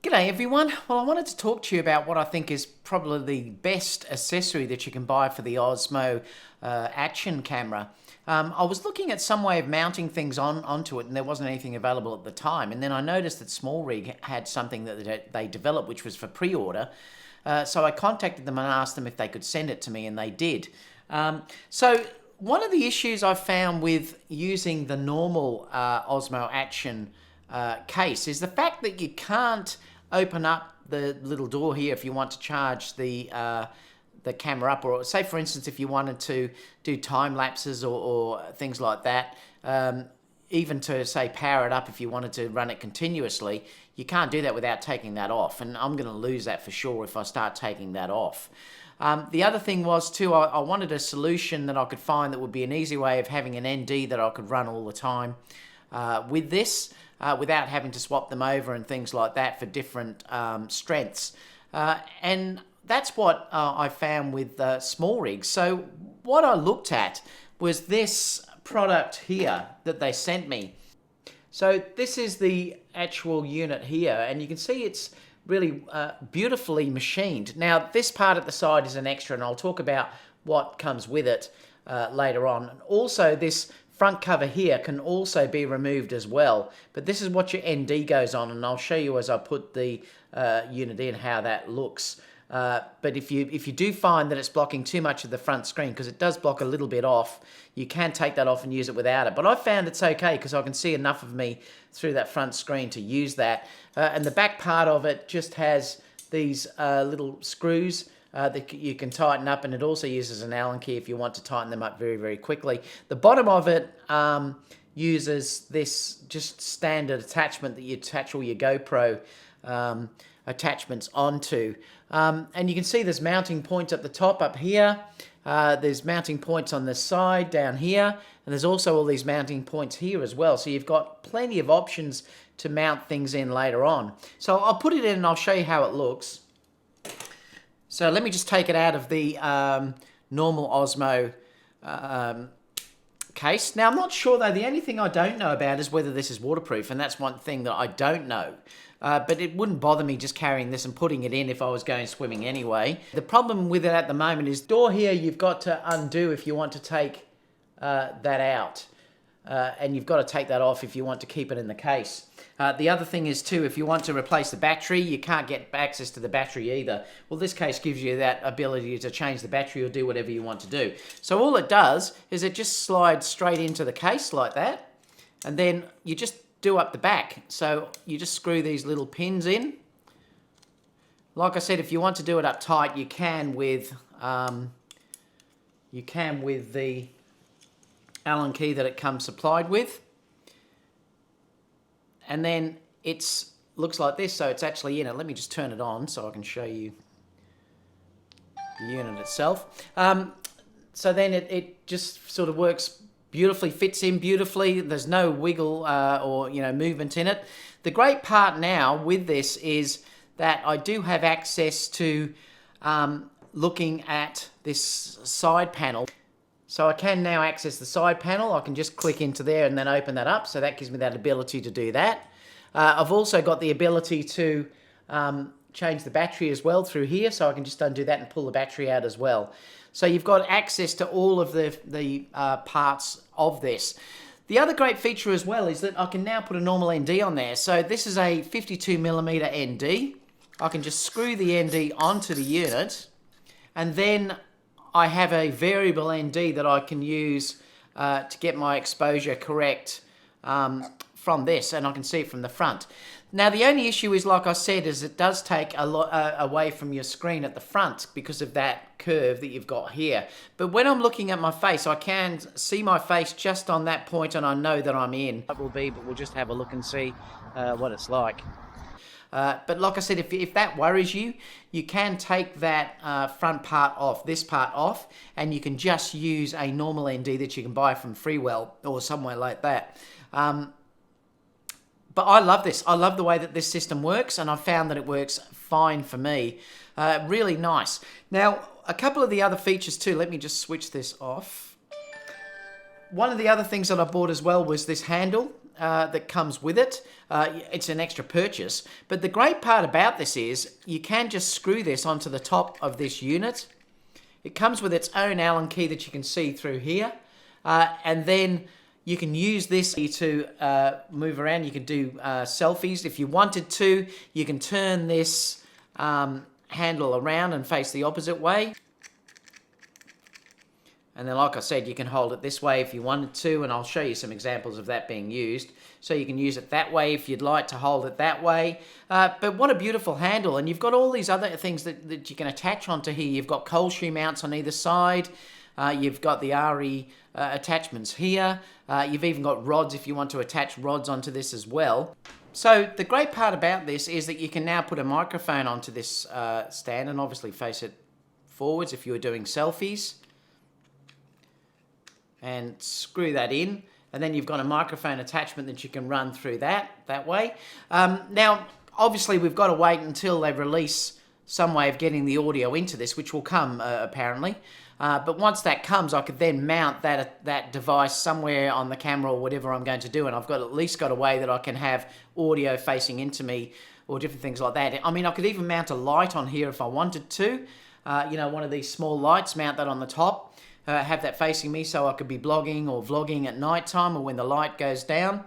G'day everyone. Well, I wanted to talk to you about what I think is probably the best accessory that you can buy for the OSMO Action camera. I was looking at some way of mounting things onto it, and there wasn't anything available at the time. And then I noticed that SmallRig had something that they developed, which was for pre-order. So I contacted them and asked them if they could send it to me, and they did. So one of the issues I found with using the normal OSMO Action case is the fact that you can't open up the little door here if you want to charge the camera up, or say for instance if you wanted to do time lapses or things like that, even to say power it up if you wanted to run it continuously. You can't do that without taking that off, and I'm going to lose that for sure if I start taking that off. The other thing was too, I wanted a solution that I could find that would be an easy way of having an ND that I could run all the time with this, without having to swap them over and things like that for different strengths. And that's what I found with SmallRig. So what I looked at was this product here that they sent me. So this is the actual unit here, and you can see it's really beautifully machined. Now this part at the side is an extra, and I'll talk about what comes with it later on. Also, this front cover here can also be removed as well, but this is what your ND goes on, and I'll show you as I put the unit in how that looks. But if you do find that it's blocking too much of the front screen, because it does block a little bit off, you can take that off and use it without it. But I found it's okay because I can see enough of me through that front screen to use that. And the back part of it just has these little screws that you can tighten up, and it also uses an Allen key if you want to tighten them up very, very quickly. The bottom of it uses this just standard attachment that you attach all your GoPro attachments onto. And you can see there's mounting points at the top up here. There's mounting points on the side down here, and there's also all these mounting points here as well. So you've got plenty of options to mount things in later on. So I'll put it in and I'll show you how it looks. So let me just take it out of the normal OSMO case. Now I'm not sure though, the only thing I don't know about is whether this is waterproof, and that's one thing that I don't know. But it wouldn't bother me just carrying this and putting it in if I was going swimming anyway. The problem with it at the moment is door here you've got to undo if you want to take that out. And you've got to take that off if you want to keep it in the case. The other thing is too, if you want to replace the battery, you can't get access to the battery either. Well, this case gives you that ability to change the battery or do whatever you want to do. So all it does is it just slides straight into the case like that, and then you just do up the back. So you just screw these little pins in. Like I said, if you want to do it up tight, you can with the Allen key that it comes supplied with. And then it's looks like this, so it's actually in it. Let me just turn it on so I can show you the unit itself. So then it just sort of works beautifully, fits in beautifully. There's no wiggle or movement in it. The great part now with this is that I do have access to looking at this side panel. So I can now access the side panel. I can just click into there and then open that up. So that gives me that ability to do that. I've also got the ability to change the battery as well through here. So I can just undo that and pull the battery out as well. So you've got access to all of the parts of this. The other great feature as well is that I can now put a normal ND on there. So this is a 52mm ND. I can just screw the ND onto the unit, and then I have a variable ND that I can use to get my exposure correct from this, and I can see it from the front. Now the only issue is, like I said, is it does take a lot away from your screen at the front because of that curve that you've got here. But when I'm looking at my face, I can see my face just on that point, and I know that I'm in. It will be, but we'll just have a look and see what it's like. But like I said, if that worries you, you can take that front part off, this part off, and you can just use a normal ND that you can buy from Freewell or somewhere like that. But I love this. I love the way that this system works, and I've found that it works fine for me. Really nice. Now, a couple of the other features too. Let me just switch this off. One of the other things that I bought as well was this handle. that comes with it. It's an extra purchase. But the great part about this is you can just screw this onto the top of this unit. It comes with its own Allen key that you can see through here. And then you can use this to move around. You can do selfies. If you wanted to, you can turn this handle around and face the opposite way. And then, like I said, you can hold it this way if you wanted to, and I'll show you some examples of that being used. So you can use it that way if you'd like to hold it that way. But what a beautiful handle. And you've got all these other things that you can attach onto here. You've got cold shoe mounts on either side. You've got the Arri attachments here. You've even got rods if you want to attach rods onto this as well. So the great part about this is that you can now put a microphone onto this stand and obviously face it forwards if you were doing selfies. And screw that in, and then you've got a microphone attachment that you can run through that way. Now, obviously, we've got to wait until they release some way of getting the audio into this, which will come apparently. But once that comes, I could then mount that device somewhere on the camera or whatever I'm going to do, and I've got at least got a way that I can have audio facing into me or different things like that. I mean, I could even mount a light on here if I wanted to. You know, one of these small lights, mount that on the top. Have that facing me so I could be blogging or vlogging at night time or when the light goes down.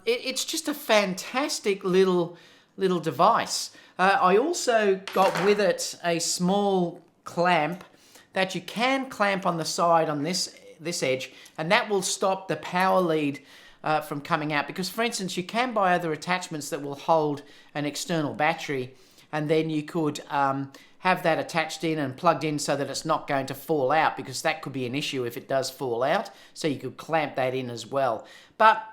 It's just a fantastic little device. I also got with it a small clamp that you can clamp on the side on this edge, and that will stop the power lead from coming out. Because, for instance, you can buy other attachments that will hold an external battery, and then you could have that attached in and plugged in so that it's not going to fall out, because that could be an issue if it does fall out. So you could clamp that in as well. But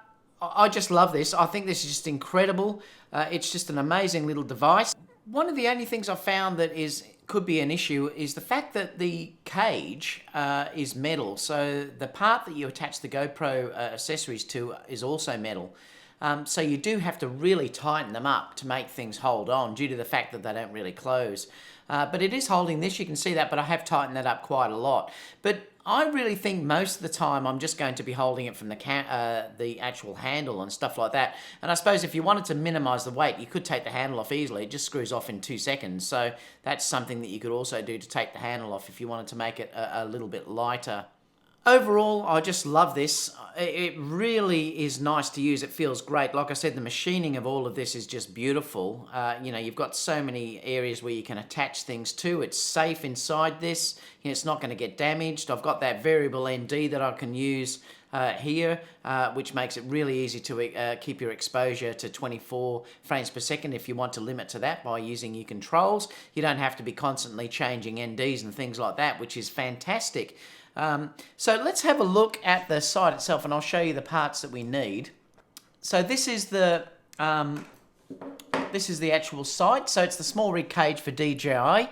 I just love this. I think this is just incredible. It's just an amazing little device. One of the only things I found that could be an issue is the fact that the cage is metal. So the part that you attach the GoPro accessories to is also metal. So you do have to really tighten them up to make things hold on due to the fact that they don't really close. But it is holding this, you can see that, but I have tightened that up quite a lot. But I really think most of the time I'm just going to be holding it from the actual handle and stuff like that. And I suppose if you wanted to minimize the weight, you could take the handle off easily. It just screws off in 2 seconds. So that's something that you could also do to take the handle off if you wanted to make it a little bit lighter. Overall, I just love this. It really is nice to use. It feels great. Like I said, the machining of all of this is just beautiful. You know, you've got so many areas where you can attach things to. It's safe inside this. You know, it's not going to get damaged. I've got that variable ND that I can use here, which makes it really easy to keep your exposure to 24 frames per second if you want to limit to that by using your controls. You don't have to be constantly changing NDs and things like that, which is fantastic. So let's have a look at the site itself, and I'll show you the parts that we need. So this is the actual site. So it's the SmallRig cage for DJI.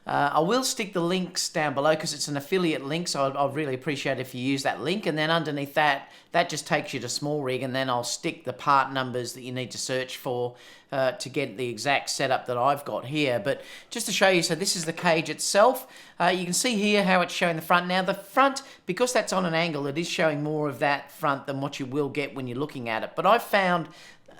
I will stick the links down below because it's an affiliate link, so I'd really appreciate if you use that link. And then underneath that just takes you to SmallRig, and then I'll stick the part numbers that you need to search for to get the exact setup that I've got here. But just to show you, so this is the cage itself. You can see here how it's showing the front. Now the front, because that's on an angle, it is showing more of that front than what you will get when you're looking at it. But I've found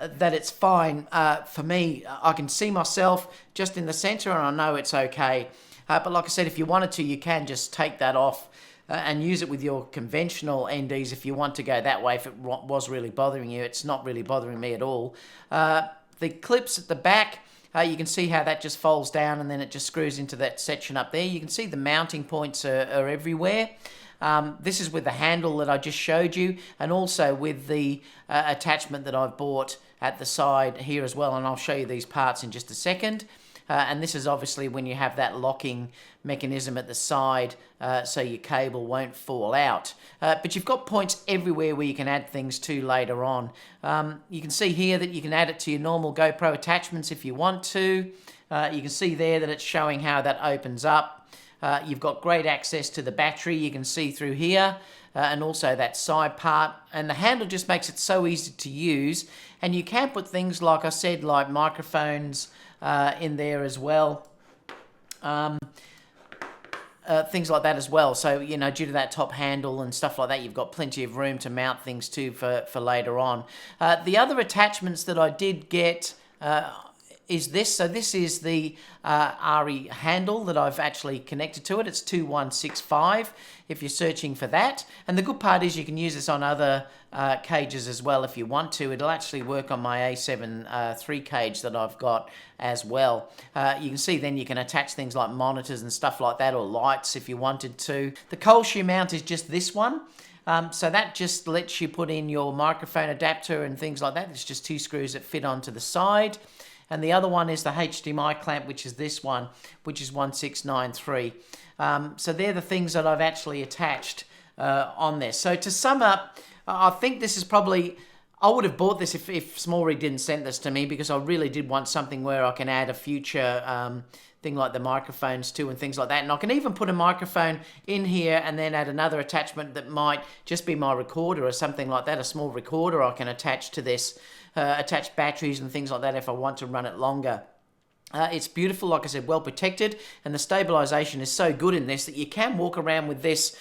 that it's fine for me. I can see myself just in the center and I know it's okay. But like I said, if you wanted to, you can just take that off and use it with your conventional NDs if you want to go that way. If it was really bothering you, it's not really bothering me at all. The clips at the back, you can see how that just folds down and then it just screws into that section up there. You can see the mounting points are everywhere. This is with the handle that I just showed you, and also with the attachment that I've bought at the side here as well, and I'll show you these parts in just a second. And this is obviously when you have that locking mechanism at the side so your cable won't fall out. But you've got points everywhere where you can add things to later on. You can see here that you can add it to your normal GoPro attachments if you want to. You can see there that it's showing how that opens up. You've got great access to the battery, you can see through here, and also that side part. And the handle just makes it so easy to use. And you can put things, like I said, like microphones in there as well. things like that as well. So, you know, due to that top handle and stuff like that, you've got plenty of room to mount things to for later on. The other attachments that I did get is this. So this is the Arri handle that I've actually connected to it. It's 2165 if you're searching for that. And the good part is you can use this on other cages as well if you want to. It'll actually work on my A7 3 cage that I've got as well. You can see then you can attach things like monitors and stuff like that, or lights if you wanted to. The cold shoe mount is just this one. So that just lets you put in your microphone adapter and things like that. It's just 2 screws that fit onto the side. And the other one is the Hdmi clamp, which is this one, which is 1693. So they're the things that I've actually attached on this. So to sum up, I think this is probably, I would have bought this if SmallRig didn't send this to me, because I really did want something where I can add a future thing like the microphones to and things like that. And I can even put a microphone in here and then add another attachment that might just be my recorder or something like that, a small recorder I can attach to this, attach batteries and things like that if I want to run it longer. It's beautiful, like I said, well protected, and the stabilization is so good in this that you can walk around with this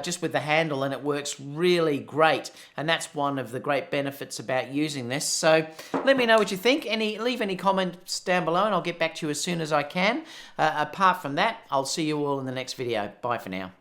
just with the handle and it works really great, and that's one of the great benefits about using this. So let me know what you think. Leave any comments down below and I'll get back to you as soon as I can. Apart from that, I'll see you all in the next video. Bye for now.